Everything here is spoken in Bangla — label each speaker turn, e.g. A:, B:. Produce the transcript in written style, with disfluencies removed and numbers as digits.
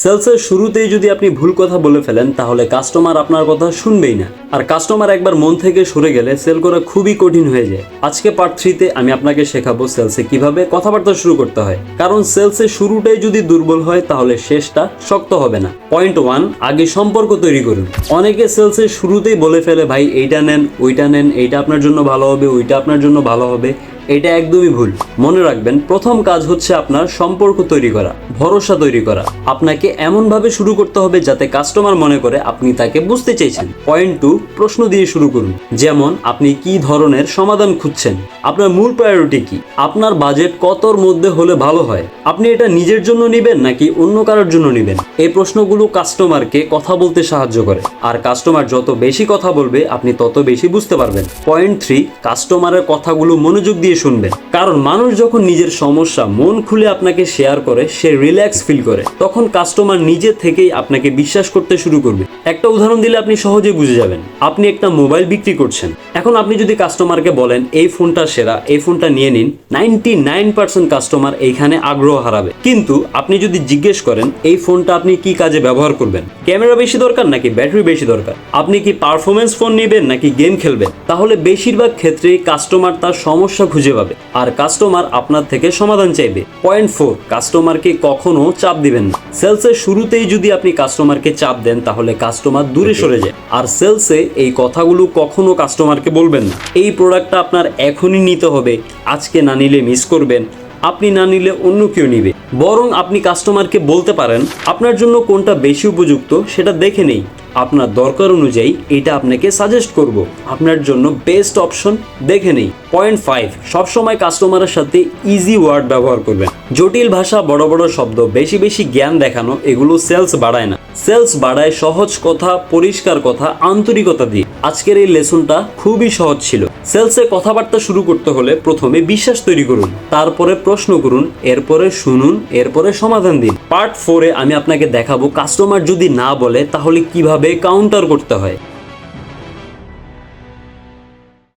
A: সেলসের শুরুতেই যদি আপনি ভুল কথা বলে ফেলেন তাহলে কাস্টমার আপনার কথা শুনবেই না, আর কাস্টমার একবার মন থেকে সরে গেলে সেল করা খুবই কঠিন হয়ে যায়। আজকে পার্ট 3-তে আমি আপনাকে শেখাবো সেলসে কিভাবে কথাবার্তা শুরু করতে হয়, কারণ সেলসের শুরুটাই যদি দুর্বল হয় তাহলে শেষটা শক্ত হবে না। পয়েন্ট 1, আগে সম্পর্ক তৈরি করুন। অনেকে সেলসের শুরুতেই বলে ফেলে, ভাই এইটা নেন, ওইটা নেন, এইটা আপনার জন্য ভালো হবে, ওইটা আপনার জন্য ভালো হবে। এটা একদমই ভুল। মনে রাখবেন, প্রথম কাজ হচ্ছে আপনার সম্পর্ক তৈরি করা, ভরসা তৈরি করা। আপনাকে এমনভাবে শুরু করতে হবে যাতে কাস্টমার মনে করে আপনি তাকে বুঝতে চাইছেন। পয়েন্ট 2, প্রশ্ন দিয়ে শুরু করুন। যেমন, আপনি কি ধরনের সমাধান খুঁজছেন, আপনার মূল প্রায়োরিটি কি, আপনার বাজেট কতর মধ্যে হলে ভালো হয়, আপনি এটা নিজের জন্য নেবেন নাকি অন্য কারোর জন্য নেবেন। এই প্রশ্নগুলো কাস্টমারকে কথা বলতে সাহায্য করে, আর কাস্টমার যত বেশি কথা বলবে আপনি তত বেশি বুঝতে পারবেন। পয়েন্ট 3, কাস্টমারের কথাগুলো মনোযোগ দিয়ে শুনবেন, কারণ মানুষ যখন নিজের সমস্যা মন খুলে আপনাকে শেয়ার করে সে রিল্যাক্স ফিল করে, তখন কাস্টমার নিজে থেকেই আপনাকে বিশ্বাস করতে শুরু করবে। একটা উদাহরণ দিলে আপনি সহজেই বুঝে যাবেন। আপনি একটা মোবাইল বিক্রি করছেন, এখন আপনি যদি কাস্টমারকে বলেন এই ফোনটা সেরা, এই ফোনটা নিয়ে নিন, 99% কাস্টমার এইখানে আগ্রহ হারাবে। কিন্তু আপনি যদি জিজ্ঞেস করেন এই ফোনটা আপনি কি কাজে ব্যবহার করবেন, ক্যামেরা বেশি দরকার নাকি ব্যাটারি বেশি দরকার, আপনি কি পারফরমেন্স ফোন নেবেন নাকি গেম খেলবেন, তাহলে বেশিরভাগ ক্ষেত্রেই কাস্টমার তার সমস্যা খুঁজে পাবে আর কাস্টমার আপনার থেকে সমাধান চাইবে। পয়েন্ট 4, কাস্টমারকে কখনো চাপ দিবেন না। সেলসের শুরুতেই যদি আপনি কাস্টমারকে চাপ দেন তাহলে কাস্টমার দূরে সরে যায়, আর সেলসে এই কথাগুলো কখনো কাস্টমারকে বলবেন না। এই প্রোডাক্টটা আপনার এখনই নিতে হবে, আজকে না নিলে মিস করবেন, আপনি না নিলে অন্য কেউ নিবে। বরং আপনি কাস্টমারকে বলতে পারেন, আপনার জন্য কোনটা বেশি উপযুক্ত সেটা দেখে নেই, আপনার দরকার অনুযায়ী এটা আপনাকে সাজেস্ট করব, আপনার জন্য বেস্ট অপশন দেখে নেই। পয়েন্ট 5, সবসময় কাস্টমারের সাথে ইজি ওয়ার্ড ব্যবহার করবেন। জটিল ভাষা, বড় বড় শব্দ, বেশি বেশি জ্ঞান দেখানো এগুলো সেলস বাড়ায় না। সেলস বাড়ায় সহজ কথা, পরিষ্কার কথা, আন্তরিকতা দিয়ে। আজকের এই লেসনটা খুবই সহজ ছিল। সেলসে কথাবার্তা শুরু করতে হলে প্রথমে বিশ্বাস তৈরি করুন, তারপরে প্রশ্ন করুন, এরপরে শুনুন, এরপরে সমাধান দিন। পার্ট 4-এ আমি আপনাকে দেখাবো কাস্টমার যদি না বলে তাহলে কিভাবে কাউন্টার করতে হয়।